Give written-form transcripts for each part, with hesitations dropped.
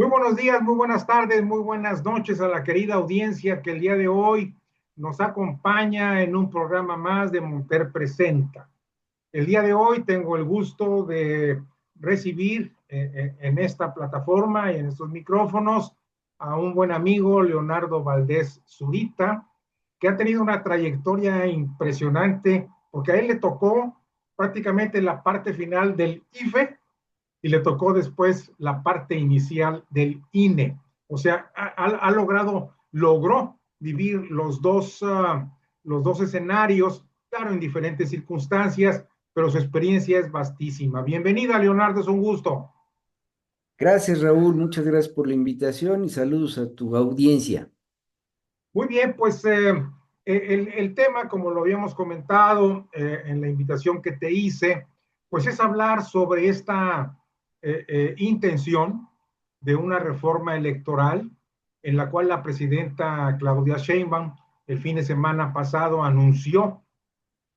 Muy buenos días, muy buenas tardes, muy buenas noches a la querida audiencia que el día de hoy nos acompaña en un programa más de Monter Presenta. El día de hoy tengo el gusto de recibir en esta plataforma y en estos micrófonos a un buen amigo, Leonardo Valdés Zurita, que ha tenido una trayectoria impresionante, porque a él le tocó prácticamente la parte final del IFE y le tocó después la parte inicial del INE. O sea, logró vivir los dos escenarios, claro, en diferentes circunstancias, pero su experiencia es vastísima. Bienvenida, Leonardo, es un gusto. Gracias, Raúl. Muchas gracias por la invitación y saludos a tu audiencia. Muy bien, pues el tema, como lo habíamos comentado en la invitación que te hice, pues es hablar sobre esta intención de una reforma electoral en la cual la presidenta Claudia Sheinbaum el fin de semana pasado anunció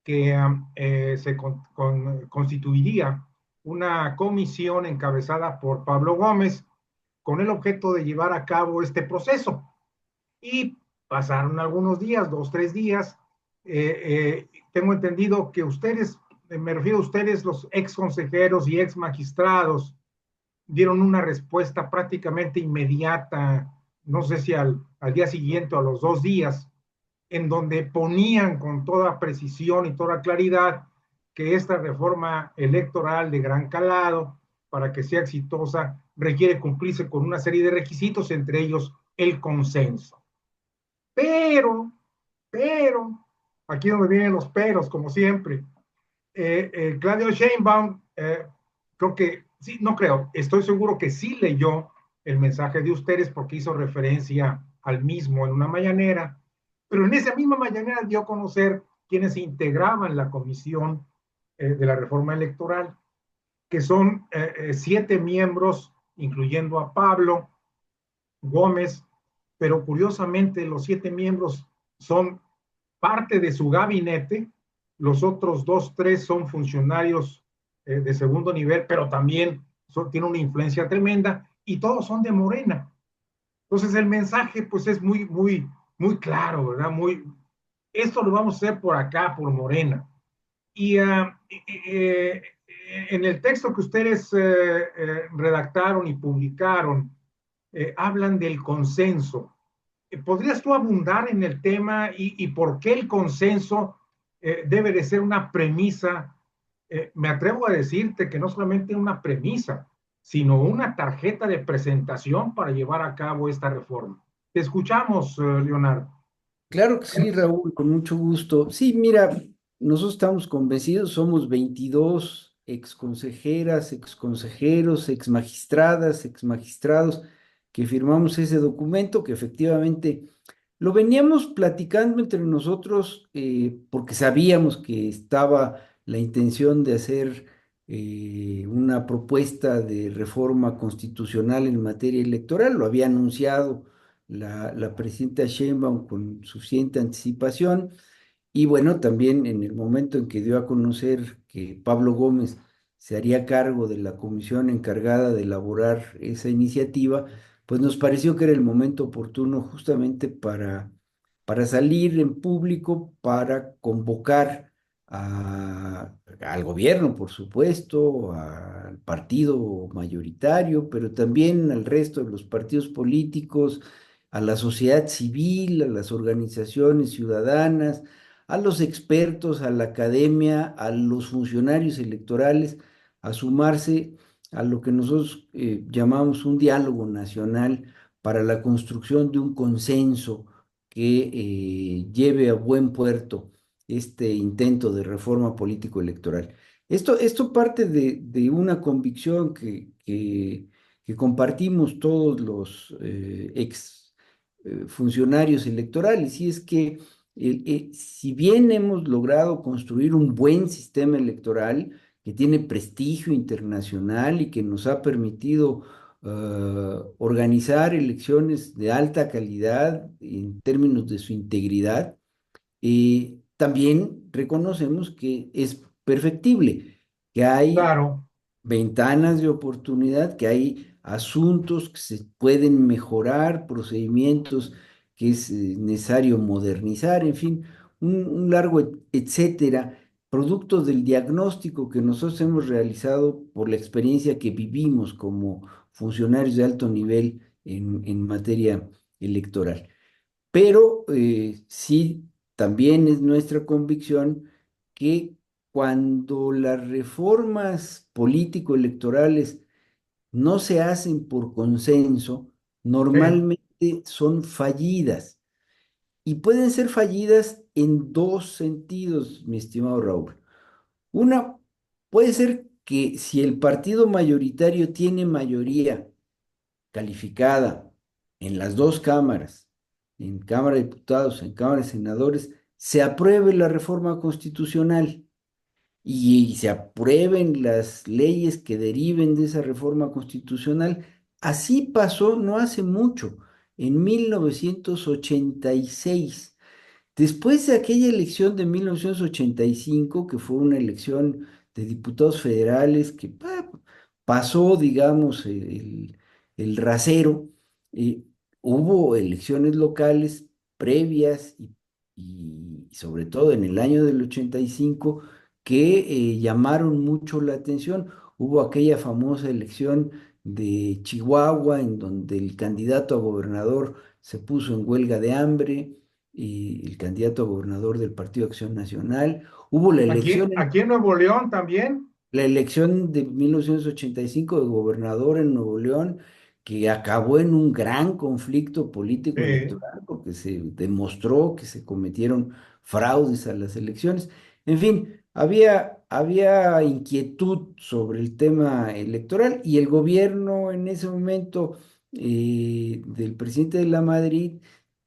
que constituiría una comisión encabezada por Pablo Gómez con el objeto de llevar a cabo este proceso. Y pasaron algunos días, dos, tres días. Tengo entendido que ustedes, me refiero a ustedes, los ex consejeros y ex magistrados, dieron una respuesta prácticamente inmediata, no sé si al día siguiente o a los dos días, en donde ponían con toda precisión y toda claridad que esta reforma electoral de gran calado, para que sea exitosa, requiere cumplirse con una serie de requisitos, entre ellos el consenso. Pero, pero, aquí es donde vienen los peros, como siempre. Claudio Sheinbaum, creo que, sí, no creo, estoy seguro que sí leyó el mensaje de ustedes porque hizo referencia al mismo en una mañanera, pero en esa misma mañanera dio a conocer quienes integraban la comisión de la reforma electoral, que son siete miembros, incluyendo a Pablo Gómez, pero curiosamente los siete miembros son parte de su gabinete, los otros dos, tres son funcionarios de segundo nivel, pero también tienen una influencia tremenda y todos son de Morena. Entonces el mensaje pues es muy claro, ¿verdad? Esto lo vamos a hacer por acá, por Morena. Y en el texto que ustedes redactaron y publicaron, hablan del consenso. ¿Podrías tú abundar en el tema y por qué el consenso debe de ser una premisa? Me atrevo a decirte que no solamente una premisa, sino una tarjeta de presentación para llevar a cabo esta reforma. Te escuchamos, Leonardo. Claro que sí, Raúl, con mucho gusto. Sí, mira, nosotros estamos convencidos, somos 22 exconsejeras, exconsejeros, exmagistradas, exmagistrados que firmamos ese documento que efectivamente lo veníamos platicando entre nosotros porque sabíamos que estaba la intención de hacer una propuesta de reforma constitucional en materia electoral. Lo había anunciado la presidenta Sheinbaum con suficiente anticipación. Y bueno, también en el momento en que dio a conocer que Pablo Gómez se haría cargo de la comisión encargada de elaborar esa iniciativa, pues nos pareció que era el momento oportuno justamente para salir en público, para convocar al gobierno, por supuesto, al partido mayoritario, pero también al resto de los partidos políticos, a la sociedad civil, a las organizaciones ciudadanas, a los expertos, a la academia, a los funcionarios electorales, a sumarse a lo que nosotros llamamos un diálogo nacional para la construcción de un consenso que lleve a buen puerto este intento de reforma político-electoral. Esto parte de una convicción que compartimos todos los ex funcionarios electorales, y es que si bien hemos logrado construir un buen sistema electoral que tiene prestigio internacional y que nos ha permitido organizar elecciones de alta calidad en términos de su integridad, también reconocemos que es perfectible, que hay Claro, ventanas de oportunidad, que hay asuntos que se pueden mejorar, procedimientos que es necesario modernizar, en fin, un largo etcétera, producto del diagnóstico que nosotros hemos realizado por la experiencia que vivimos como funcionarios de alto nivel en materia electoral. Pero sí, también es nuestra convicción que cuando las reformas político-electorales no se hacen por consenso, Sí, normalmente son fallidas. Y pueden ser fallidas en dos sentidos, mi estimado Raúl. Una, puede ser que si el partido mayoritario tiene mayoría calificada en las dos cámaras, en Cámara de Diputados, en Cámara de Senadores, se apruebe la reforma constitucional y se aprueben las leyes que deriven de esa reforma constitucional. Así pasó no hace mucho, en 1986. Después de aquella elección de 1985, que fue una elección de diputados federales que pasó, digamos, el rasero, eh, hubo elecciones locales previas y sobre todo en el año del 85 que llamaron mucho la atención. Hubo aquella famosa elección de Chihuahua en donde el candidato a gobernador se puso en huelga de hambre y el candidato a gobernador del Partido Acción Nacional. Hubo aquí en Nuevo León también. la elección de 1985 de gobernador en Nuevo León, que acabó en un gran conflicto político Sí, electoral, porque se demostró que se cometieron fraudes a las elecciones. En fin, había inquietud sobre el tema electoral y el gobierno en ese momento del presidente de la Madrid,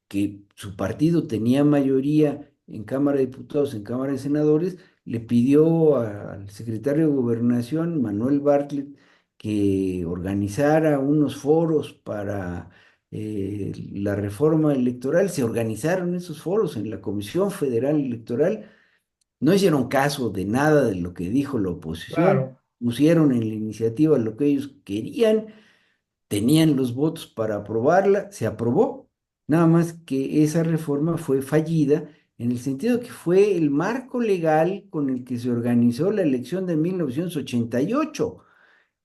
que su partido tenía mayoría en Cámara de Diputados, en Cámara de Senadores, le pidió al secretario de Gobernación, Manuel Bartlett, que organizara unos foros para la reforma electoral. Se organizaron esos foros en la Comisión Federal Electoral. No hicieron caso de nada de lo que dijo la oposición, claro, pusieron en la iniciativa lo que ellos querían, tenían los votos para aprobarla, se aprobó. Nada más que esa reforma fue fallida en el sentido que fue el marco legal con el que se organizó la elección de 1988.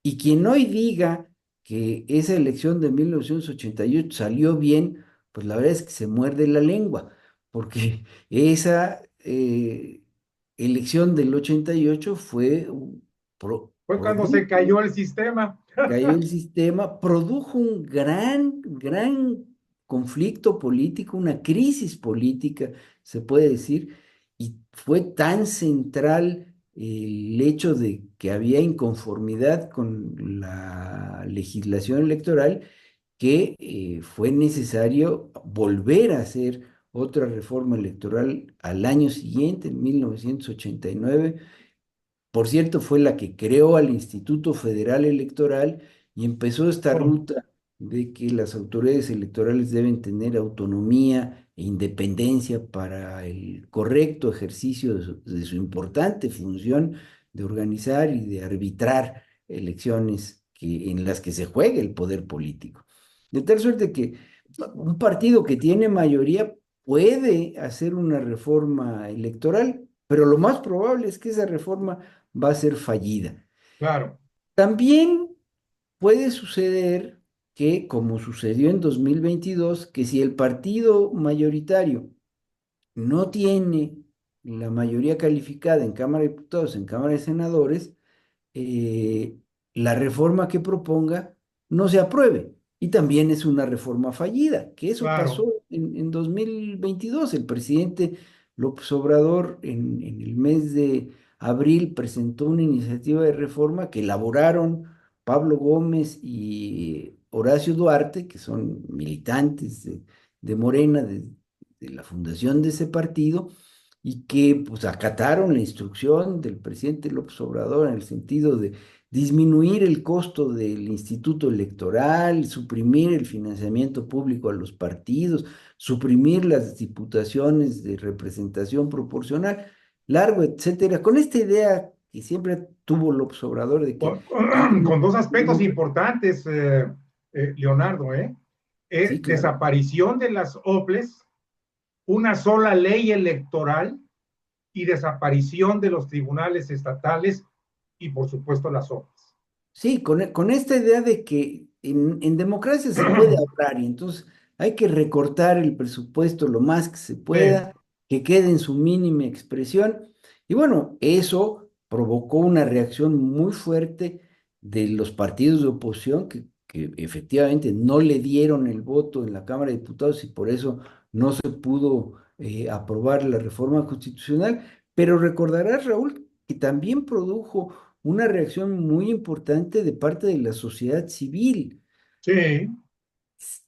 Y quien hoy diga que esa elección de 1988 salió bien, pues la verdad es que se muerde la lengua, porque esa elección del 88 fue fue cuando se producto cayó el sistema. cayó el sistema, produjo un gran conflicto político, una crisis política, se puede decir, y fue tan central el hecho de que había inconformidad con la legislación electoral que fue necesario volver a hacer otra reforma electoral al año siguiente, en 1989. Por cierto, fue la que creó al Instituto Federal Electoral y empezó esta Oh, ruta de que las autoridades electorales deben tener autonomía e independencia para el correcto ejercicio de su importante función de organizar y de arbitrar elecciones en las que se juega el poder político. De tal suerte que un partido que tiene mayoría puede hacer una reforma electoral, pero lo más probable es que esa reforma va a ser fallida. claro, También puede suceder que, como sucedió en 2022, que si el partido mayoritario no tiene la mayoría calificada en Cámara de Diputados, en Cámara de Senadores, eh, la reforma que proponga no se apruebe. Y también es una reforma fallida, que eso pasó claro. en 2022. El presidente López Obrador en el mes de abril presentó una iniciativa de reforma que elaboraron Pablo Gómez y Horacio Duarte, que son militantes de Morena, de la fundación de ese partido y que pues acataron la instrucción del presidente López Obrador en el sentido de disminuir el costo del instituto electoral, suprimir el financiamiento público a los partidos, suprimir las diputaciones de representación proporcional, largo, etcétera, con esta idea que siempre tuvo López Obrador de que Con, queremos, con dos aspectos queremos- importantes, Leonardo, ¿eh? sí, claro. Desaparición de las OPLES, una sola ley electoral y desaparición de los tribunales estatales y, por supuesto, las OPLES. Sí, con esta idea de que en democracia se puede hablar y entonces hay que recortar el presupuesto lo más que se Sí, pueda, que quede en su mínima expresión. Y bueno, eso provocó una reacción muy fuerte de los partidos de oposición que efectivamente no le dieron el voto en la Cámara de Diputados y por eso no se pudo aprobar la reforma constitucional. Pero recordarás, Raúl, que también produjo una reacción muy importante de parte de la sociedad civil. sí,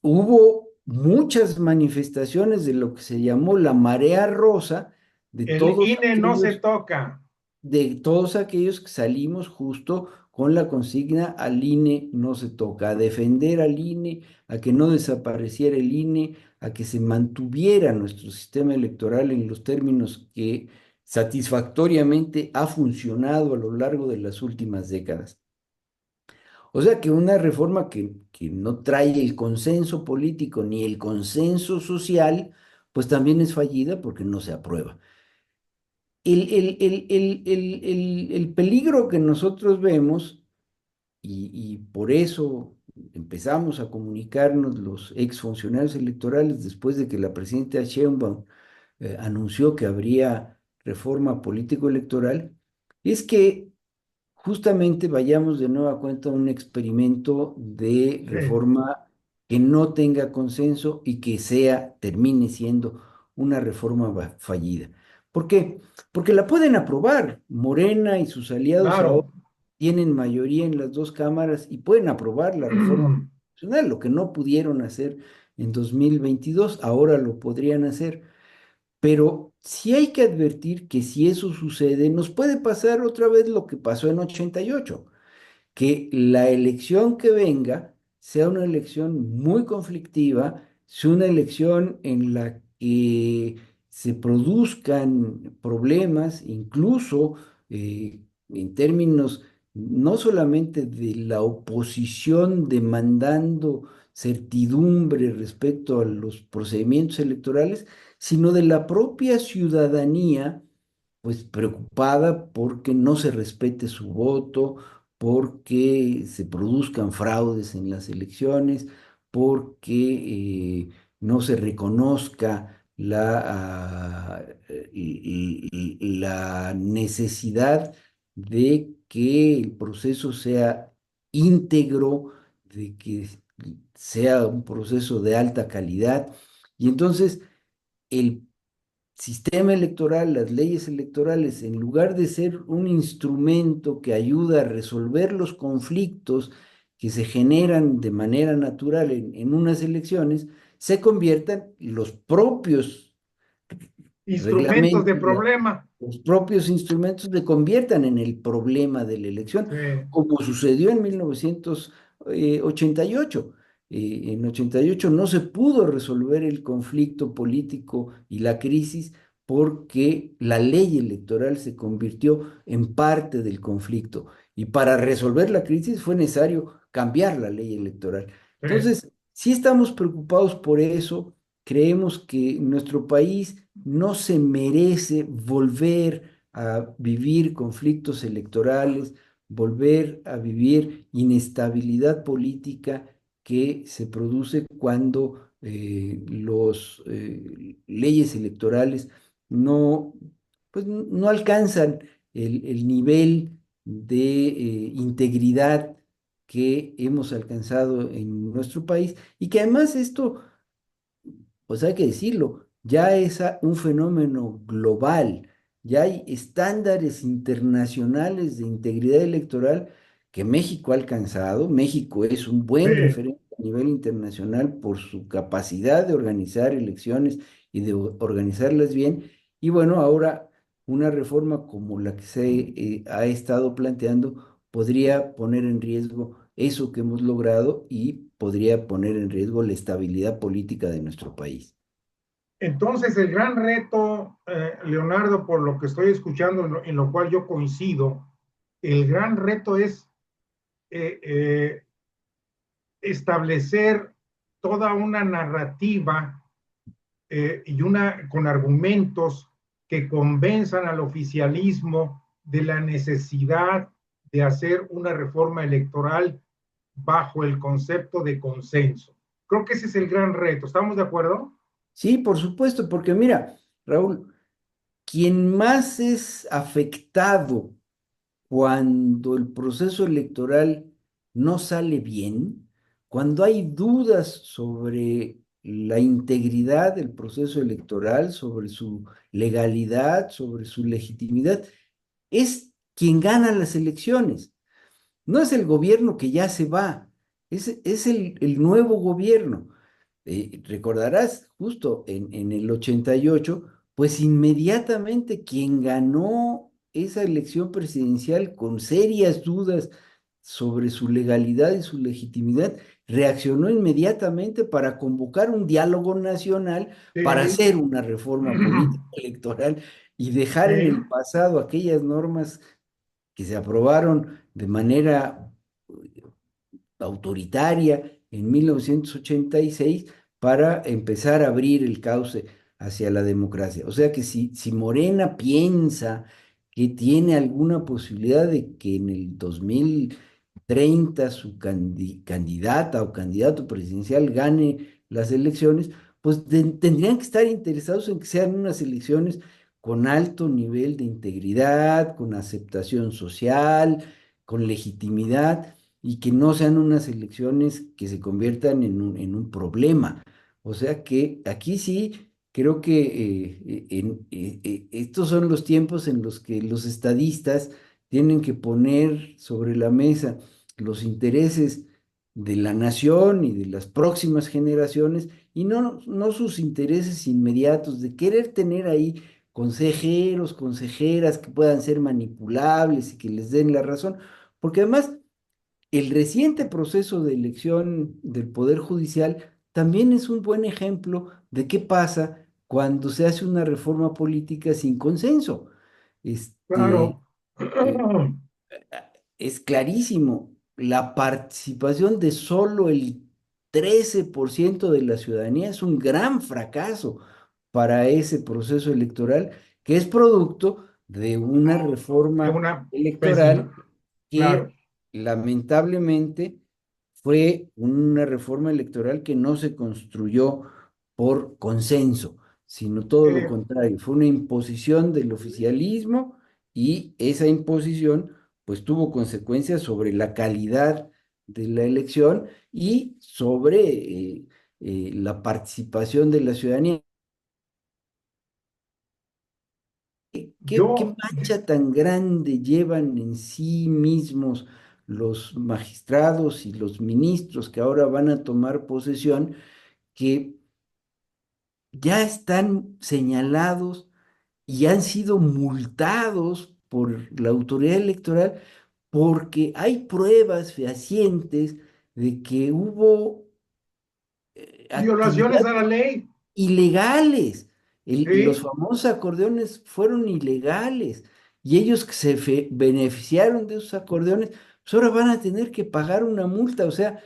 Hubo muchas manifestaciones de lo que se llamó la marea rosa, de el todos INE no se aquellos, toca. de todos aquellos que salimos justo con la consigna al INE no se toca, a defender al INE, a que no desapareciera el INE, a que se mantuviera nuestro sistema electoral en los términos que satisfactoriamente ha funcionado a lo largo de las últimas décadas. O sea que una reforma que no trae el consenso político ni el consenso social, pues también es fallida porque no se aprueba. El peligro que nosotros vemos, y por eso empezamos a comunicarnos los exfuncionarios electorales después de que la presidenta Sheinbaum anunció que habría reforma político-electoral, es que justamente vayamos de nueva cuenta a un experimento de Sí, reforma que no tenga consenso y que termine siendo una reforma fallida. ¿Por qué? Porque la pueden aprobar. Morena y sus aliados ahora claro. tienen mayoría en las dos cámaras y pueden aprobar la reforma constitucional, lo que no pudieron hacer en 2022, ahora lo podrían hacer. Pero sí hay que advertir que si eso sucede, nos puede pasar otra vez lo que pasó en 88, que la elección que venga sea una elección muy conflictiva, sea una elección en la que se produzcan problemas, incluso en términos no solamente de la oposición demandando certidumbre respecto a los procedimientos electorales, sino de la propia ciudadanía, pues preocupada porque no se respete su voto, porque se produzcan fraudes en las elecciones, porque no se reconozca la necesidad de que el proceso sea íntegro, de que sea un proceso de alta calidad. Y entonces el sistema electoral, las leyes electorales, en lugar de ser un instrumento que ayuda a resolver los conflictos que se generan de manera natural en unas elecciones, se conviertan los propios Instrumentos de reglamentos, problema. los propios instrumentos se conviertan en el problema de la elección, Sí, como sucedió en 1988. En 88 no se pudo resolver el conflicto político y la crisis porque la ley electoral se convirtió en parte del conflicto. Y para resolver la crisis fue necesario cambiar la ley electoral. sí. Entonces, sí estamos preocupados por eso. Creemos que nuestro país no se merece volver a vivir conflictos electorales, volver a vivir inestabilidad política que se produce cuando las leyes electorales no, pues, no alcanzan el nivel de integridad que hemos alcanzado en nuestro país y que además esto, pues hay que decirlo, ya es un fenómeno global, ya hay estándares internacionales de integridad electoral que México ha alcanzado. México es un buen Sí. referente a nivel internacional por su capacidad de organizar elecciones y de organizarlas bien. Y bueno, ahora una reforma como la que se ha estado planteando podría poner en riesgo eso que hemos logrado y podría poner en riesgo la estabilidad política de nuestro país. Entonces, el gran reto, Leonardo, por lo que estoy escuchando, en lo cual yo coincido, el gran reto es eh, eh, establecer toda una narrativa y una con argumentos que convenzan al oficialismo de la necesidad de hacer una reforma electoral bajo el concepto de consenso. Creo que ese es el gran reto. ¿Estamos de acuerdo? Sí, por supuesto, porque mira, Raúl, quien más es afectado cuando el proceso electoral no sale bien, cuando hay dudas sobre la integridad del proceso electoral, sobre su legalidad, sobre su legitimidad, es quien gana las elecciones. No es el gobierno que ya se va, es el nuevo gobierno. Recordarás, justo en el 88, pues inmediatamente quien ganó esa elección presidencial con serias dudas sobre su legalidad y su legitimidad, reaccionó inmediatamente para convocar un diálogo nacional para Sí, hacer una reforma política electoral y dejar en el sí. pasado aquellas normas que se aprobaron de manera autoritaria en 1986 para empezar a abrir el cauce hacia la democracia. O sea que si Morena piensa que tiene alguna posibilidad de que en el 2030 su candidata o candidato presidencial gane las elecciones, pues tendrían que estar interesados en que sean unas elecciones con alto nivel de integridad, con aceptación social, con legitimidad y que no sean unas elecciones que se conviertan en un problema. O sea que aquí sí creo que estos son los tiempos en los que los estadistas tienen que poner sobre la mesa los intereses de la nación y de las próximas generaciones y no sus intereses inmediatos de querer tener ahí consejeros, consejeras que puedan ser manipulables y que les den la razón, porque además el reciente proceso de elección del Poder Judicial también es un buen ejemplo de qué pasa cuando se hace una reforma política sin consenso. Este, Claro. eh, es clarísimo, la participación de solo el 13% de la ciudadanía es un gran fracaso para ese proceso electoral que es producto de una De reforma una pésima, electoral claro. que lamentablemente fue una reforma electoral que no se construyó por consenso, sino todo lo Eh, contrario, fue una imposición del oficialismo y esa imposición pues tuvo consecuencias sobre la calidad de la elección y sobre la participación de la ciudadanía. ¿Qué yo, mancha tan grande llevan en sí mismos los magistrados y los ministros que ahora van a tomar posesión, que ya están señalados y han sido multados por la autoridad electoral porque hay pruebas fehacientes de que hubo violaciones a actividades la ley, ilegales? Los ¿sí? famosos acordeones fueron ilegales y ellos que se beneficiaron de esos acordeones, pues ahora van a tener que pagar una multa. O sea,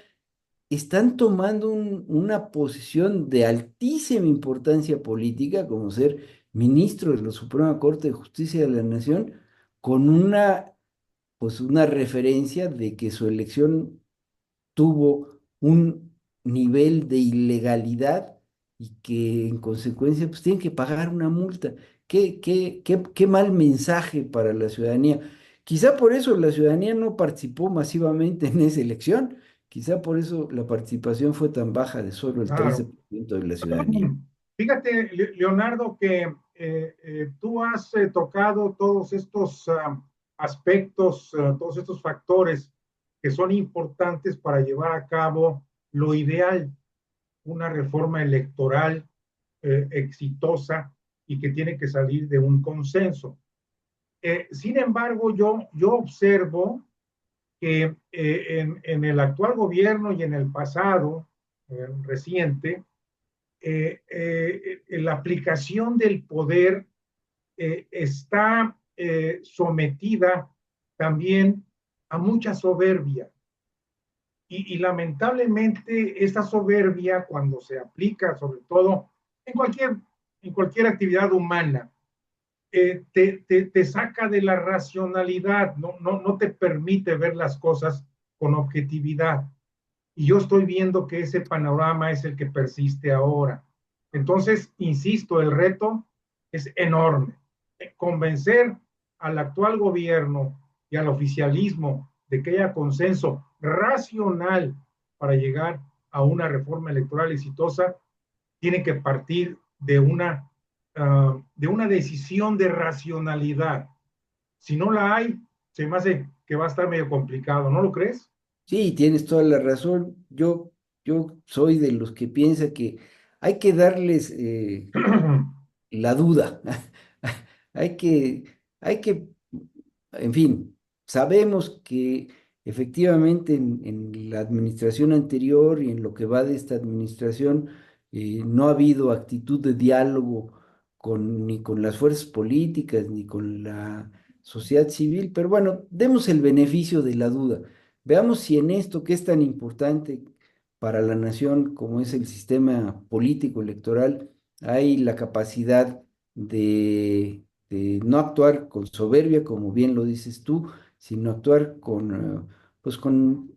están tomando una posición de altísima importancia política, como ser ministro de la Suprema Corte de Justicia de la Nación, con pues una referencia de que su elección tuvo un nivel de ilegalidad y que en consecuencia pues tienen que pagar una multa. Qué mal mensaje para la ciudadanía. Quizá por eso la ciudadanía no participó masivamente en esa elección, quizá por eso la participación fue tan baja de solo el Claro. 13% de la ciudadanía. Fíjate, Leonardo, que tú has tocado todos estos aspectos, todos estos factores que son importantes para llevar a cabo lo ideal, una reforma electoral exitosa y que tiene que salir de un consenso. Sin embargo, yo observo que en el actual gobierno y en el pasado reciente, la aplicación del poder está sometida también a mucha soberbia. Y lamentablemente esta soberbia, cuando se aplica, sobre todo en cualquier, en cualquier actividad humana, te saca de la racionalidad, no te permite ver las cosas con objetividad. Y yo estoy viendo que ese panorama es el que persiste ahora. Entonces, insisto, el reto es enorme. Convencer al actual gobierno y al oficialismo de que haya consenso racional para llegar a una reforma electoral exitosa tiene que partir de una decisión de racionalidad. Si no la hay, se me hace que va a estar medio complicado, ¿no lo crees? Sí, tienes toda la razón. Yo soy de los que piensa que hay que darles la duda. Hay que, en fin, sabemos que efectivamente en la administración anterior y en lo que va de esta administración no ha habido actitud de diálogo ni con las fuerzas políticas ni con la sociedad civil, pero bueno, demos el beneficio de la duda. Veamos si en esto que es tan importante para la nación como es el sistema político electoral, hay la capacidad de no actuar con soberbia, como bien lo dices tú, sino actuar pues con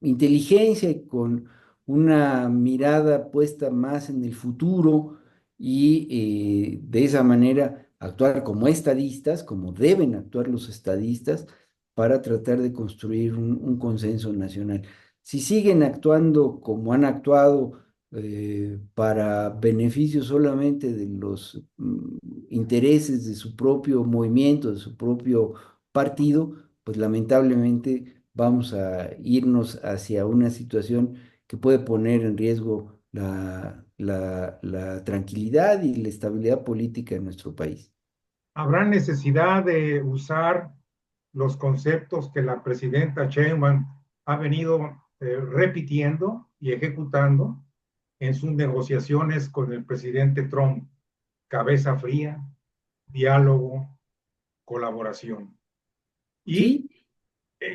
inteligencia y con una mirada puesta más en el futuro y de esa manera actuar como estadistas, como deben actuar los estadistas, para tratar de construir un consenso nacional. Si siguen actuando como han actuado, para beneficio solamente de los intereses de su propio movimiento, de su propio partido, pues lamentablemente vamos a irnos hacia una situación que puede poner en riesgo la tranquilidad y la estabilidad política en nuestro país. Habrá necesidad de usar los conceptos que la presidenta Sheinbaum ha venido repitiendo y ejecutando en sus negociaciones con el presidente Trump: cabeza fría, diálogo, colaboración. Y Sí,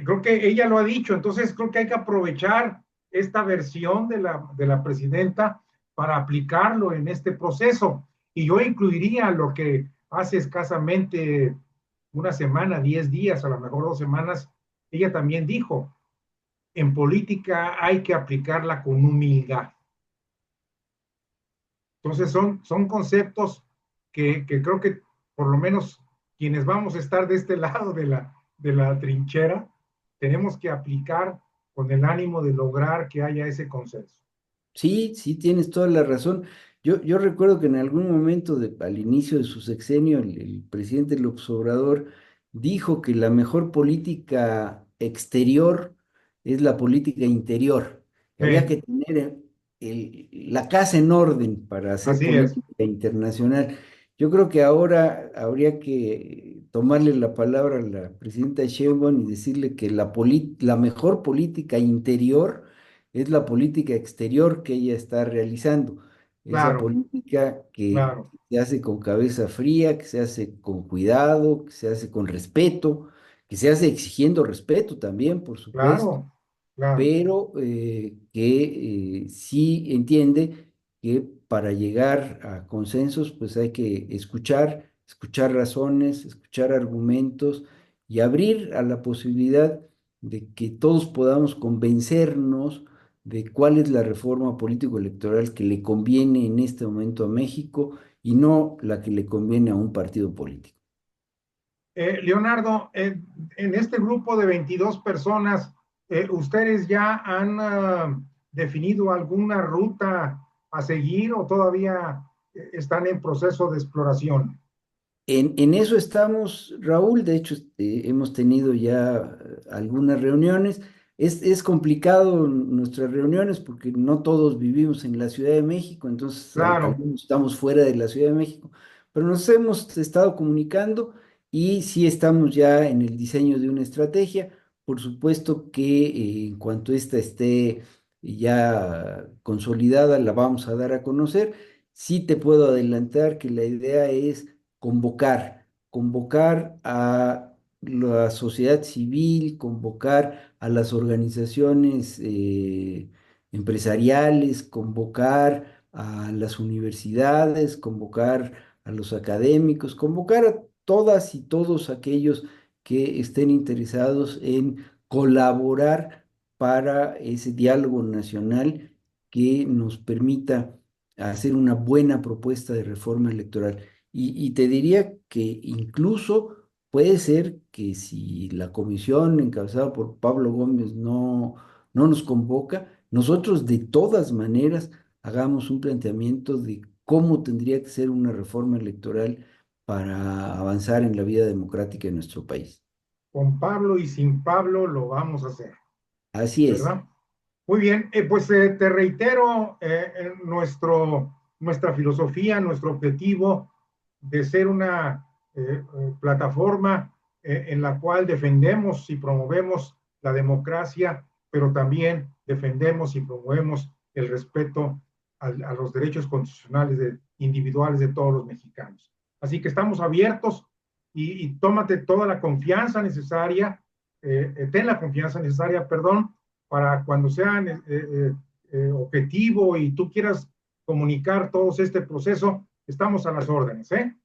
creo que ella lo ha dicho, entonces creo que hay que aprovechar esta versión de la presidenta para aplicarlo en este proceso. Y yo incluiría lo que hace escasamente una semana, 10 días, a lo mejor 2 semanas, ella también dijo: en política hay que aplicarla con humildad. Entonces son conceptos que creo que por lo menos quienes vamos a estar de este lado de la trinchera, tenemos que aplicar con el ánimo de lograr que haya ese consenso. sí, sí, tienes toda la razón. Yo recuerdo que en algún momento al inicio de su sexenio, el presidente López Obrador dijo que la mejor política exterior es la política interior, que había Sí, que tener la casa en orden para hacer así es, política internacional. Yo creo que ahora habría que tomarle la palabra a la presidenta Sheinbaum y decirle que la mejor política interior es la política exterior que ella está realizando, esa claro, política que claro, se hace con cabeza fría, que se hace con cuidado, que se hace con respeto, que se hace exigiendo respeto también, por supuesto, claro, claro. pero que sí entiende que para llegar a consensos, pues hay que escuchar razones, escuchar argumentos y abrir a la posibilidad de que todos podamos convencernos de cuál es la reforma político-electoral que le conviene en este momento a México y no la que le conviene a un partido político. Leonardo, en este grupo de 22 personas, ¿ustedes ya han definido alguna ruta a seguir o todavía están en proceso de exploración? En eso estamos, Raúl. De hecho, hemos tenido ya algunas reuniones. Es complicado nuestras reuniones porque no todos vivimos en la Ciudad de México, entonces Claro, algunos estamos fuera de la Ciudad de México, pero nos hemos estado comunicando y sí estamos ya en el diseño de una estrategia. Por supuesto que en cuanto esta esté ya consolidada, la vamos a dar a conocer. Sí te puedo adelantar que la idea es convocar a la sociedad civil, convocar a las organizaciones empresariales, convocar a las universidades, convocar a los académicos, convocar a todas y todos aquellos que estén interesados en colaborar para ese diálogo nacional que nos permita hacer una buena propuesta de reforma electoral. Y te diría que incluso puede ser que si la comisión encabezada por Pablo Gómez no nos convoca, nosotros de todas maneras hagamos un planteamiento de cómo tendría que ser una reforma electoral para avanzar en la vida democrática de nuestro país. Con Pablo y sin Pablo lo vamos a hacer, Así es. ¿verdad? Muy bien, pues te reitero nuestra filosofía, nuestro objetivo de ser una plataforma en la cual defendemos y promovemos la democracia, pero también defendemos y promovemos el respeto a los derechos constitucionales individuales de todos los mexicanos. Así que estamos abiertos y tómate toda la confianza necesaria, ten la confianza necesaria, perdón, para cuando sean objetivo y tú quieras comunicar todo este proceso, estamos a las órdenes, ¿eh?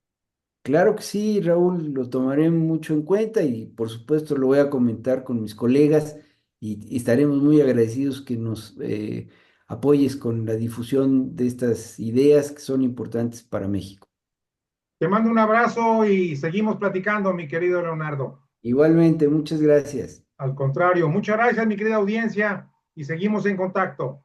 Claro que sí, Raúl, lo tomaré mucho en cuenta y por supuesto lo voy a comentar con mis colegas y estaremos muy agradecidos que nos apoyes con la difusión de estas ideas que son importantes para México. Te mando un abrazo y seguimos platicando, mi querido Leonardo. Igualmente, muchas gracias. Al contrario, muchas gracias, mi querida audiencia, y seguimos en contacto.